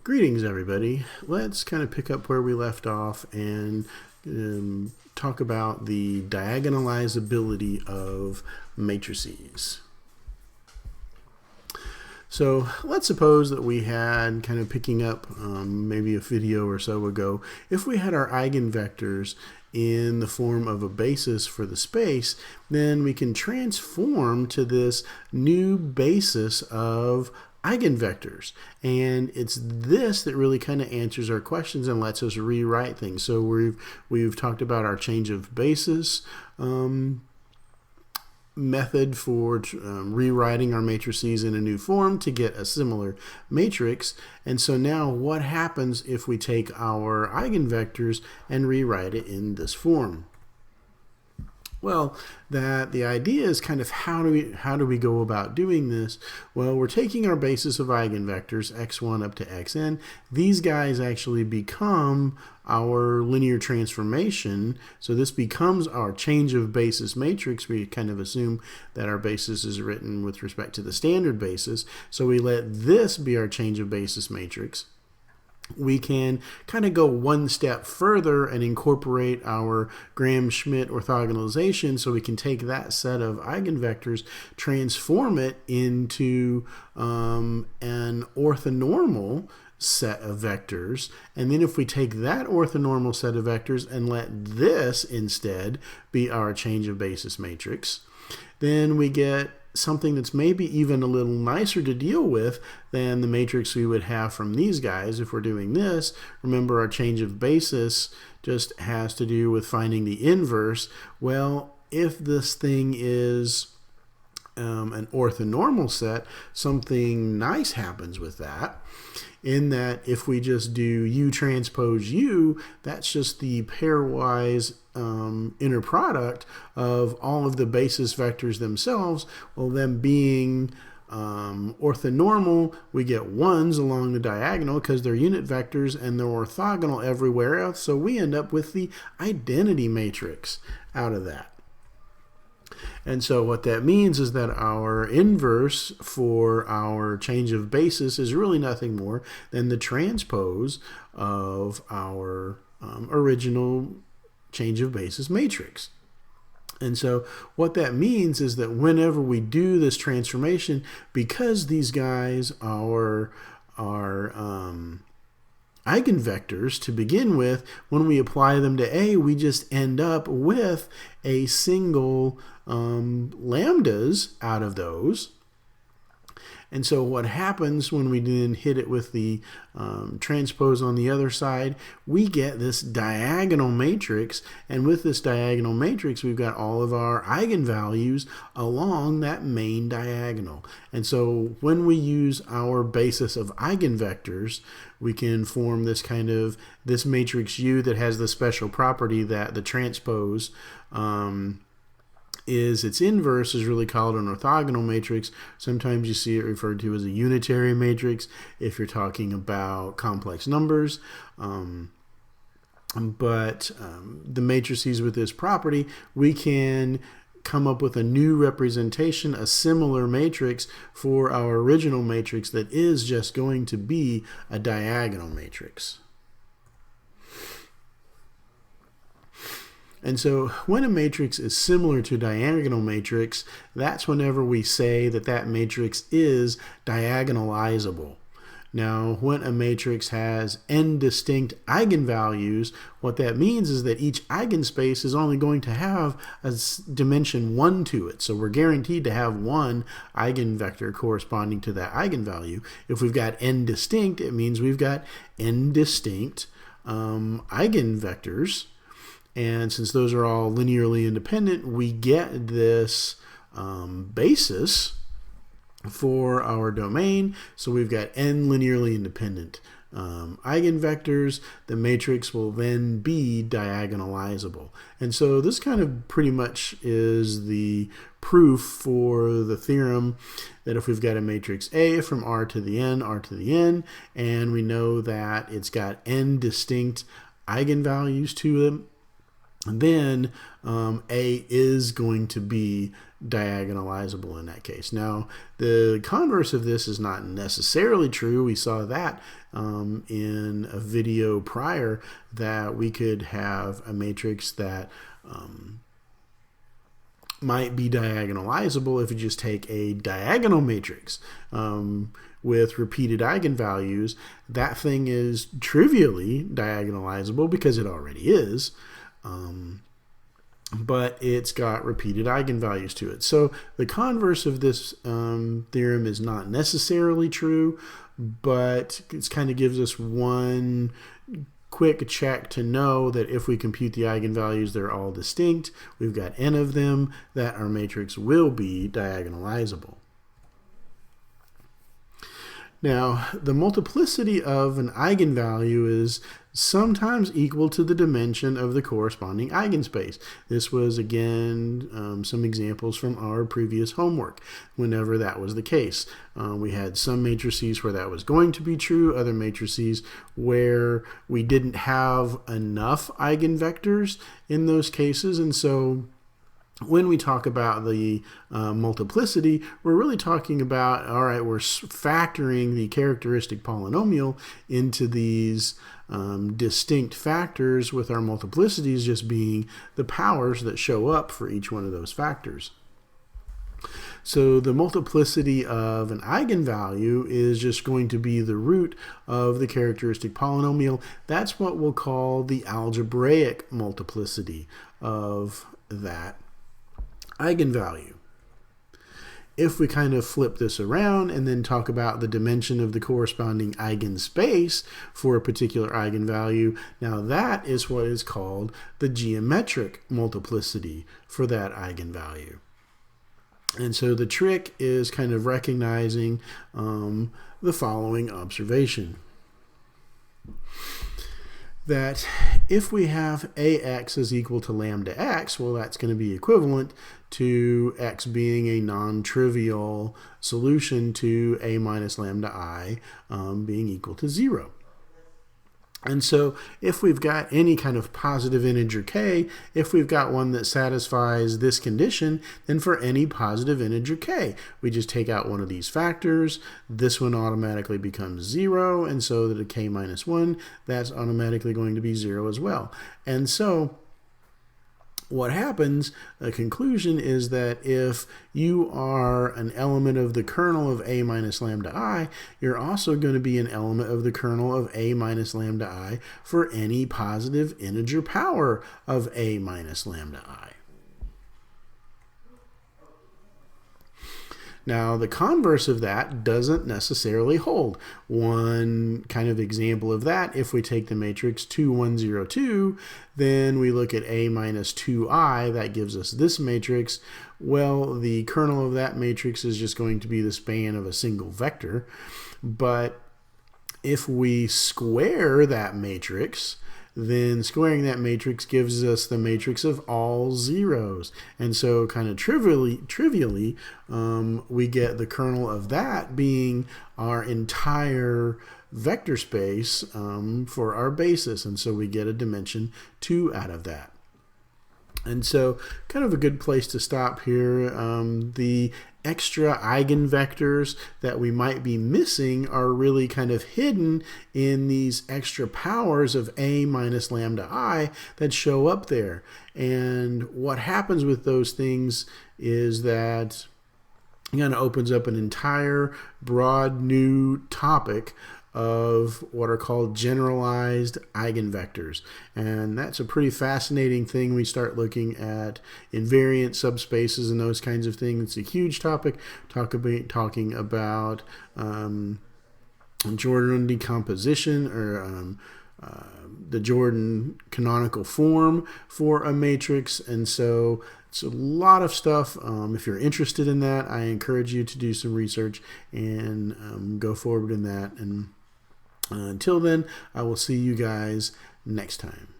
Greetings, everybody. Let's kind of pick up where we left off and talk about the diagonalizability of matrices. So let's suppose that we had, kind of picking up maybe a video or so ago, if we had our eigenvectors in the form of a basis for the space, then we can transform to this new basis of eigenvectors, and it's this that really kind of answers our questions and lets us rewrite things. So we've talked about our change of basis method for rewriting our matrices in a new form to get a similar matrix. And so now what happens if we take our eigenvectors and rewrite it in this form? Well, the idea is kind of how do we go about doing this? Well, we're taking our basis of eigenvectors, x1 up to xn. These guys actually become our linear transformation. So this becomes our change of basis matrix. We kind of assume that our basis is written with respect to the standard basis. So we let this be our change of basis matrix. We can kind of go one step further and incorporate our Gram-Schmidt orthogonalization, so we can take that set of eigenvectors, transform it into an orthonormal set of vectors, and then if we take that orthonormal set of vectors and let this instead be our change of basis matrix, then we get something that's maybe even a little nicer to deal with than the matrix we would have from these guys if we're doing this. Remember, our change of basis just has to do with finding the inverse. Well, if this thing is an orthonormal set, something nice happens with that, in that if we just do U transpose U, that's just the pairwise inner product of all of the basis vectors themselves. Well, them being orthonormal, we get ones along the diagonal because they're unit vectors and they're orthogonal everywhere else, so we end up with the identity matrix out of that. And so what that means is that our inverse for our change of basis is really nothing more than the transpose of our original change of basis matrix. And so what that means is that whenever we do this transformation, because these guys are eigenvectors to begin with, when we apply them to A, we just end up with a single lambdas out of those. And so what happens when we then hit it with the transpose on the other side, we get this diagonal matrix, and with this diagonal matrix we've got all of our eigenvalues along that main diagonal. And so when we use our basis of eigenvectors, we can form this this matrix U that has the special property that the transpose is its inverse is really called an orthogonal matrix. Sometimes you see it referred to as a unitary matrix if you're talking about complex numbers. But the matrices with this property, we can come up with a new representation, a similar matrix for our original matrix that is just going to be a diagonal matrix. And so when a matrix is similar to diagonal matrix, that's whenever we say that that matrix is diagonalizable. Now, when a matrix has n distinct eigenvalues, what that means is that each eigenspace is only going to have a dimension 1 to it. So we're guaranteed to have one eigenvector corresponding to that eigenvalue. If we've got n distinct, it means we've got n distinct eigenvectors. And since those are all linearly independent, we get this basis for our domain. So we've got n linearly independent eigenvectors. The matrix will then be diagonalizable. And so this kind of pretty much is the proof for the theorem that if we've got a matrix A from R to the N, and we know that it's got n distinct eigenvalues to them, then A is going to be diagonalizable in that case. Now, the converse of this is not necessarily true. We saw that in a video prior, that we could have a matrix that might be diagonalizable if you just take a diagonal matrix with repeated eigenvalues. That thing is trivially diagonalizable because it already is, but it's got repeated eigenvalues to it. So the converse of this theorem is not necessarily true, but it kind of gives us one quick check to know that if we compute the eigenvalues, they're all distinct. We've got n of them, that our matrix will be diagonalizable. Now, the multiplicity of an eigenvalue is sometimes equal to the dimension of the corresponding eigenspace. This was, again, some examples from our previous homework, whenever that was the case. We had some matrices where that was going to be true, other matrices where we didn't have enough eigenvectors in those cases, and so when we talk about the multiplicity, we're really talking about, all right, we're factoring the characteristic polynomial into these distinct factors, with our multiplicities just being the powers that show up for each one of those factors. So the multiplicity of an eigenvalue is just going to be the root of the characteristic polynomial. That's what we'll call the algebraic multiplicity of that eigenvalue. If we kind of flip this around and then talk about the dimension of the corresponding eigenspace for a particular eigenvalue, now that is what is called the geometric multiplicity for that eigenvalue. And so the trick is kind of recognizing the following observation. That if we have ax is equal to lambda x, well, that's going to be equivalent to x being a non-trivial solution to a minus lambda I being equal to 0. And so if we've got any kind of positive integer k, if we've got one that satisfies this condition, then for any positive integer k, we just take out one of these factors. This one automatically becomes 0, and so that a k minus 1, that's automatically going to be 0 as well. And so what happens, a conclusion, is that if you are an element of the kernel of a minus lambda I, you're also going to be an element of the kernel of a minus lambda I for any positive integer power of a minus lambda I. Now, the converse of that doesn't necessarily hold. One kind of example of that, if we take the matrix 2, 1, 0, 2, then we look at a minus 2i, that gives us this matrix. Well, the kernel of that matrix is just going to be the span of a single vector. But if we square that matrix, then squaring that matrix gives us the matrix of all zeros. And so kind of trivially, we get the kernel of that being our entire vector space for our basis. And so we get a dimension 2 out of that. And so kind of a good place to stop here. The extra eigenvectors that we might be missing are really kind of hidden in these extra powers of a minus lambda I that show up there. And what happens with those things is that it kind of opens up an entire broad new topic of what are called generalized eigenvectors. And that's a pretty fascinating thing. We start looking at invariant subspaces and those kinds of things. It's a huge topic, talking about Jordan decomposition, or the Jordan canonical form for a matrix. And so it's a lot of stuff. If you're interested in that, I encourage you to do some research and go forward in that. And until then, I will see you guys next time.